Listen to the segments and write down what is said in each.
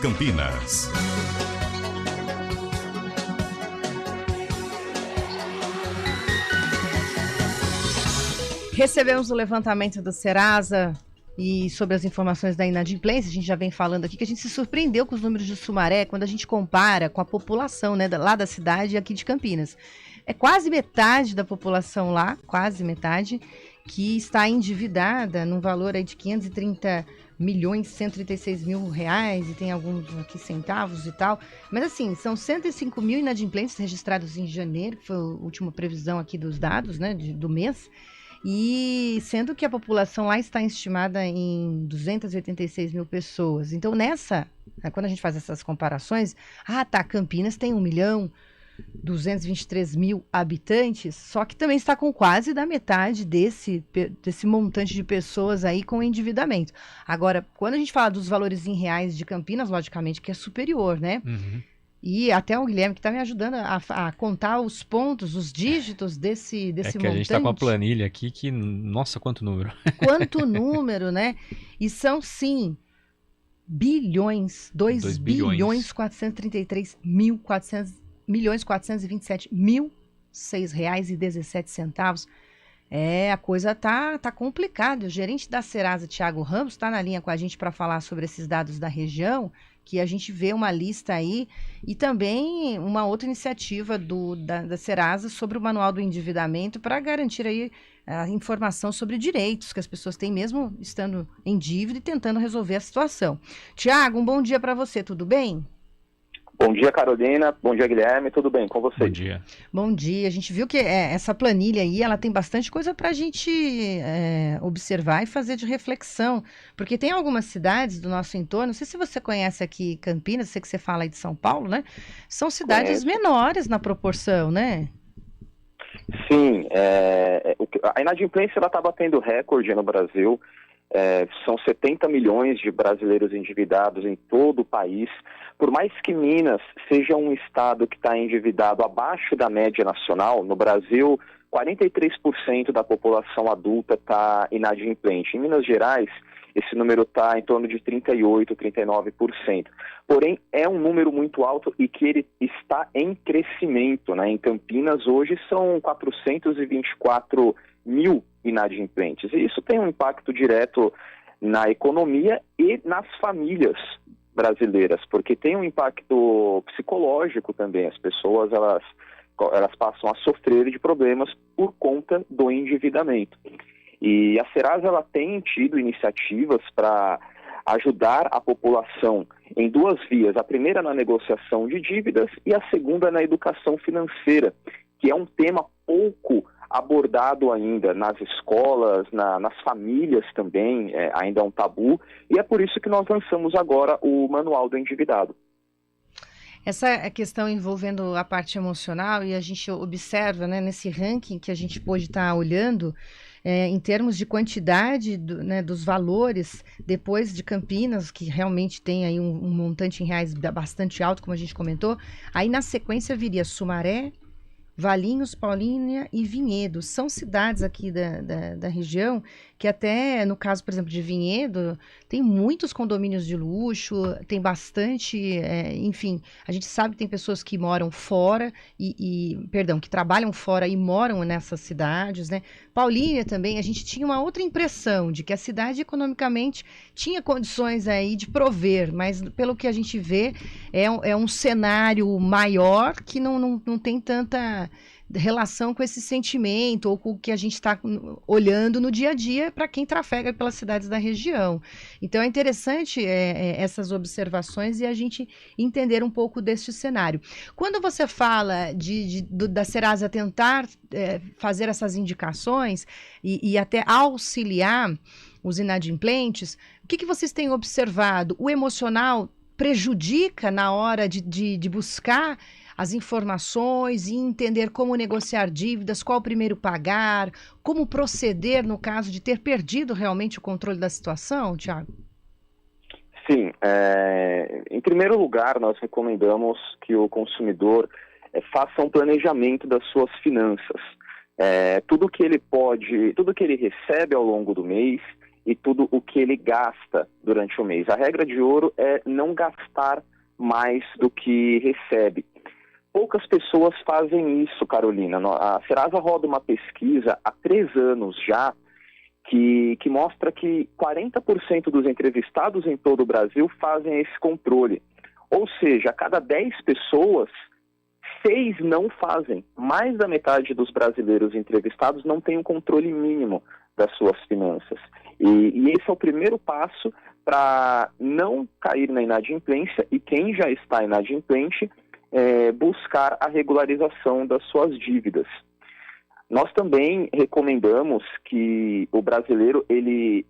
Campinas. Recebemos o levantamento do Serasa e sobre as informações da inadimplência. A gente já vem falando aqui que a gente se surpreendeu com os números de Sumaré quando a gente compara com a população, né, lá da cidade e aqui de Campinas. É quase metade da população lá, quase metade, que está endividada num valor aí de 530.136.000 reais, e tem alguns aqui centavos e tal. Mas assim, são 105 mil inadimplentes registrados em janeiro, que foi a última previsão aqui dos dados, né, do mês. E sendo que a população lá está estimada em 286 mil pessoas. Então, quando a gente faz essas comparações, Campinas tem 1.223.000 habitantes, só que também está com quase da metade desse montante de pessoas aí com endividamento. Agora, quando a gente fala dos valores em reais de Campinas, logicamente que é superior, né? Uhum. E até o Guilherme que está me ajudando a contar os pontos, os dígitos desse montante. A gente está com a planilha aqui que, nossa, quanto número. Quanto número, né? E são, sim, bilhões, 2 bilhões 433 mil 427 mil R$6,17. A coisa tá complicada. O gerente da Serasa, Thiago Ramos, está na linha com a gente para falar sobre esses dados da região, que a gente vê uma lista aí, e também uma outra iniciativa da Serasa sobre o Manual do Endividamento para garantir aí a informação sobre direitos que as pessoas têm mesmo estando em dívida e tentando resolver a situação. Thiago, um bom dia para você, tudo bem? Bom dia, Carolina. Bom dia, Guilherme. Tudo bem com você? Bom dia. Bom dia. A gente viu que essa planilha aí, ela tem bastante coisa para a gente observar e fazer de reflexão, porque tem algumas cidades do nosso entorno, não sei se você conhece aqui Campinas, sei que você fala aí de São Paulo, né? São cidades menores na proporção, né? Sim. A inadimplência está batendo recorde no Brasil. São 70 milhões de brasileiros endividados em todo o país. Por mais que Minas seja um estado que está endividado abaixo da média nacional, no Brasil, 43% da população adulta está inadimplente. Em Minas Gerais, esse número está em torno de 38%, 39%. Porém, é um número muito alto e que ele está em crescimento, né? Em Campinas, hoje, são 424 mil inadimplentes. E isso tem um impacto direto na economia e nas famílias brasileiras, porque tem um impacto psicológico também. As pessoas elas passam a sofrer de problemas por conta do endividamento. E a Serasa ela tem tido iniciativas para ajudar a população em duas vias. A primeira na negociação de dívidas e a segunda na educação financeira, que é um tema pouco abordado ainda nas escolas, nas famílias também, ainda é um tabu, e é por isso que nós lançamos agora o Manual do Endividado. Essa questão envolvendo a parte emocional, e a gente observa, né, nesse ranking que a gente pôde estar olhando, em termos de quantidade dos valores, depois de Campinas, que realmente tem aí um montante em reais bastante alto, como a gente comentou, aí na sequência viria Sumaré, Valinhos, Paulínia e Vinhedo. São cidades aqui da região que até, no caso, por exemplo, de Vinhedo, tem muitos condomínios de luxo, tem bastante, enfim, a gente sabe que tem pessoas que moram fora, que trabalham fora e moram nessas cidades, né? Paulínia também, a gente tinha uma outra impressão de que a cidade economicamente tinha condições aí de prover, mas pelo que a gente vê, é um cenário maior que não tem tanta relação com esse sentimento ou com o que a gente está olhando no dia a dia para quem trafega pelas cidades da região. Então é interessante essas observações e a gente entender um pouco deste cenário. Quando você fala da Serasa tentar fazer essas indicações e até auxiliar os inadimplentes, o que vocês têm observado? O emocional prejudica na hora de buscar as informações e entender como negociar dívidas, qual primeiro pagar, como proceder no caso de ter perdido realmente o controle da situação, Thiago? Sim, em primeiro lugar nós recomendamos que o consumidor faça um planejamento das suas finanças. Tudo que ele recebe ao longo do mês, e tudo o que ele gasta durante o mês. A regra de ouro é não gastar mais do que recebe. Poucas pessoas fazem isso, Carolina. A Serasa roda uma pesquisa há 3 anos já, que mostra que 40% dos entrevistados em todo o Brasil fazem esse controle. Ou seja, a cada 10 pessoas, 6 não fazem. Mais da metade dos brasileiros entrevistados não tem um controle mínimo das suas finanças. E esse é o primeiro passo para não cair na inadimplência, e quem já está inadimplente, buscar a regularização das suas dívidas. Nós também recomendamos que o brasileiro ele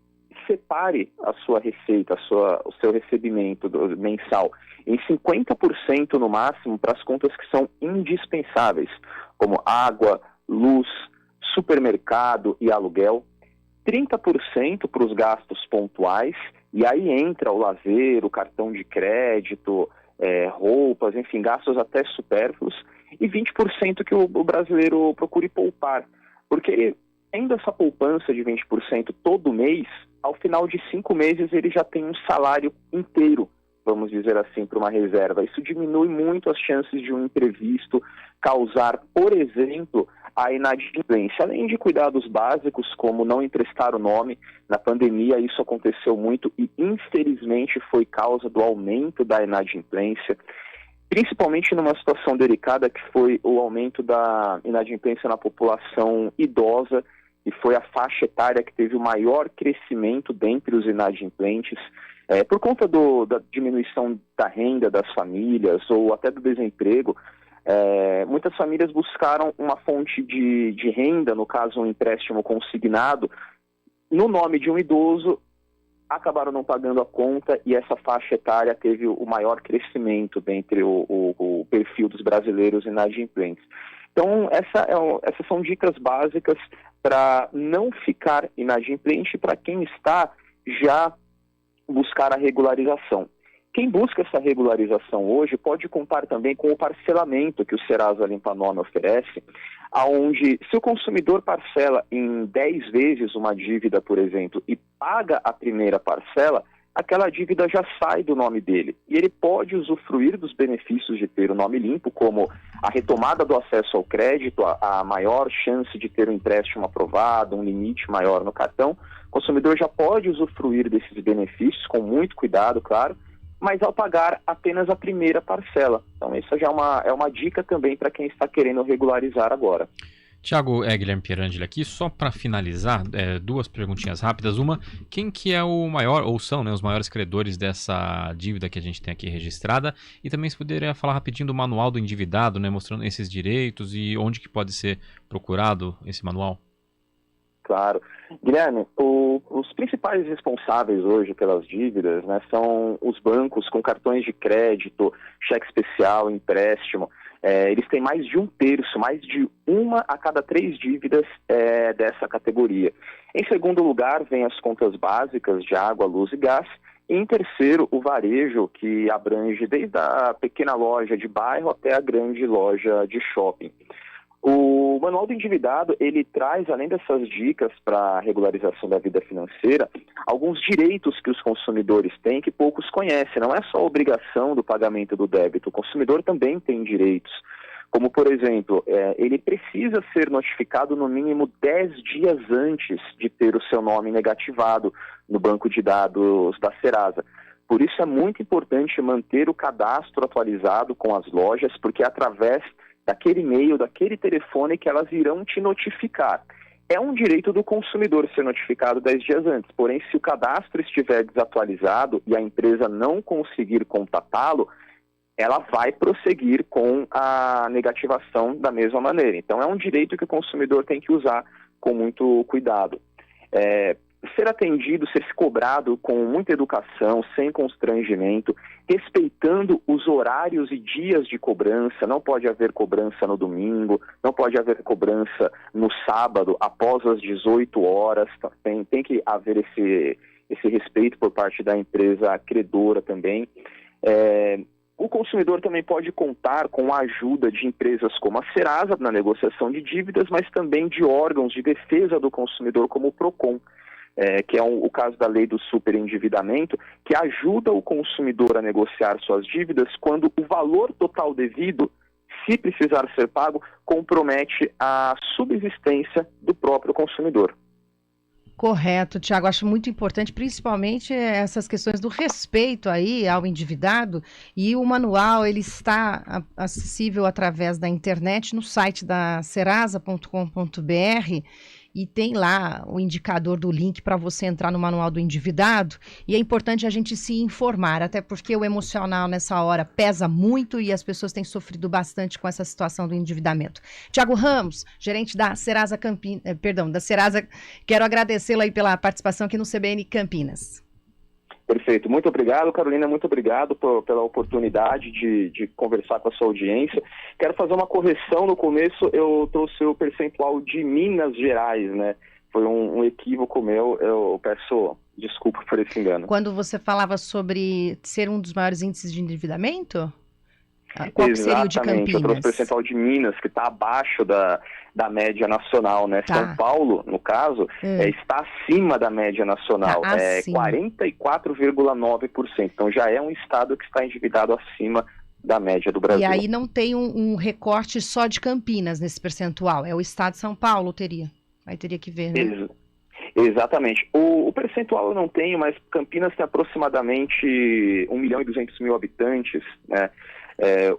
separe a sua receita, o seu recebimento mensal em 50% no máximo para as contas que são indispensáveis, como água, luz, supermercado e aluguel, 30% para os gastos pontuais, e aí entra o lazer, o cartão de crédito, roupas, enfim, gastos até supérfluos, e 20% que o brasileiro procure poupar, porque tendo essa poupança de 20% todo mês, ao final de 5 meses ele já tem um salário inteiro, vamos dizer assim, para uma reserva. Isso diminui muito as chances de um imprevisto causar, por exemplo, a inadimplência. Além de cuidados básicos, como não emprestar o nome, na pandemia isso aconteceu muito e infelizmente foi causa do aumento da inadimplência, principalmente numa situação delicada que foi o aumento da inadimplência na população idosa, e foi a faixa etária que teve o maior crescimento dentre os inadimplentes, por conta da diminuição da renda das famílias ou até do desemprego. Muitas famílias buscaram uma fonte de renda, no caso um empréstimo consignado, no nome de um idoso, acabaram não pagando a conta, e essa faixa etária teve o maior crescimento dentre o perfil dos brasileiros inadimplentes. Então, essas são dicas básicas para não ficar inadimplente, para quem está já buscar a regularização. Quem busca essa regularização hoje pode contar também com o parcelamento que o Serasa Limpa Nome oferece, onde se o consumidor parcela em 10 vezes uma dívida, por exemplo, e paga a primeira parcela, aquela dívida já sai do nome dele. E ele pode usufruir dos benefícios de ter o nome limpo, como a retomada do acesso ao crédito, a maior chance de ter um empréstimo aprovado, um limite maior no cartão. O consumidor já pode usufruir desses benefícios, com muito cuidado, claro, mas ao pagar apenas a primeira parcela. Então, isso já é uma dica também para quem está querendo regularizar agora. Tiago, Guilherme Pierangeli aqui, só para finalizar, 2 perguntinhas rápidas. Uma, quem que é o maior, ou são, né, os maiores credores dessa dívida que a gente tem aqui registrada? E também se puder falar rapidinho do manual do endividado, né, mostrando esses direitos e onde que pode ser procurado esse manual? Claro. Guilherme, os principais responsáveis hoje pelas dívidas, né, são os bancos com cartões de crédito, cheque especial, empréstimo. Eles têm mais de 1/3, mais de 1 a cada 3 dívidas dessa categoria. Em segundo lugar, vem as contas básicas de água, luz e gás. E em terceiro, o varejo, que abrange desde a pequena loja de bairro até a grande loja de shopping. O Manual do Endividado, ele traz, além dessas dicas para a regularização da vida financeira, alguns direitos que os consumidores têm que poucos conhecem. Não é só a obrigação do pagamento do débito, o consumidor também tem direitos. Como, por exemplo, ele precisa ser notificado no mínimo 10 dias antes de ter o seu nome negativado no banco de dados da Serasa. Por isso é muito importante manter o cadastro atualizado com as lojas, porque é através daquele e-mail, daquele telefone que elas irão te notificar. É um direito do consumidor ser notificado 10 dias antes, porém, se o cadastro estiver desatualizado e a empresa não conseguir contatá-lo, ela vai prosseguir com a negativação da mesma maneira. Então, é um direito que o consumidor tem que usar com muito cuidado. Ser atendido, ser cobrado com muita educação, sem constrangimento, respeitando os horários e dias de cobrança. Não pode haver cobrança no domingo, não pode haver cobrança no sábado, após as 18 horas. Tem que haver esse respeito por parte da empresa credora também. O consumidor também pode contar com a ajuda de empresas como a Serasa na negociação de dívidas, mas também de órgãos de defesa do consumidor como o PROCON. que é o caso da lei do superendividamento, que ajuda o consumidor a negociar suas dívidas quando o valor total devido, se precisar ser pago, compromete a subsistência do próprio consumidor. Correto, Tiago, acho muito importante, principalmente essas questões do respeito aí ao endividado, e o manual ele está acessível através da internet no site da serasa.com.br, e tem lá o indicador do link para você entrar no manual do endividado, e é importante a gente se informar, até porque o emocional nessa hora pesa muito e as pessoas têm sofrido bastante com essa situação do endividamento. Tiago Ramos, gerente da Serasa da Serasa, quero agradecê-lo aí pela participação aqui no CBN Campinas. Perfeito. Muito obrigado, Carolina. Muito obrigado pela oportunidade de conversar com a sua audiência. Quero fazer uma correção no começo. Eu trouxe o percentual de Minas Gerais, né? Foi um equívoco meu. Eu peço desculpa por esse engano. Quando você falava sobre ser um dos maiores índices de endividamento? Qual que seria o de Campinas? Eu trouxe o percentual de Minas, que está abaixo da média nacional, né? Tá. São Paulo, no caso, está acima da média nacional, Tá, 44,9%. Então já é um estado que está endividado acima da média do Brasil. E aí não tem um recorte só de Campinas nesse percentual, é o estado de São Paulo teria. Aí teria que ver, né? Exatamente. O percentual eu não tenho, mas Campinas tem aproximadamente 1.200.000 habitantes, né?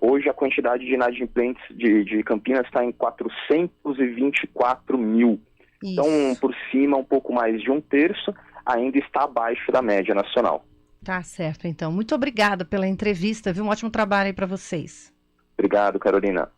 Hoje a quantidade de inadimplentes de Campinas está em 424 mil. Isso. Então, por cima, um pouco mais de 1/3, ainda está abaixo da média nacional. Tá certo, então. Muito obrigada pela entrevista, viu? Um ótimo trabalho aí para vocês. Obrigado, Carolina.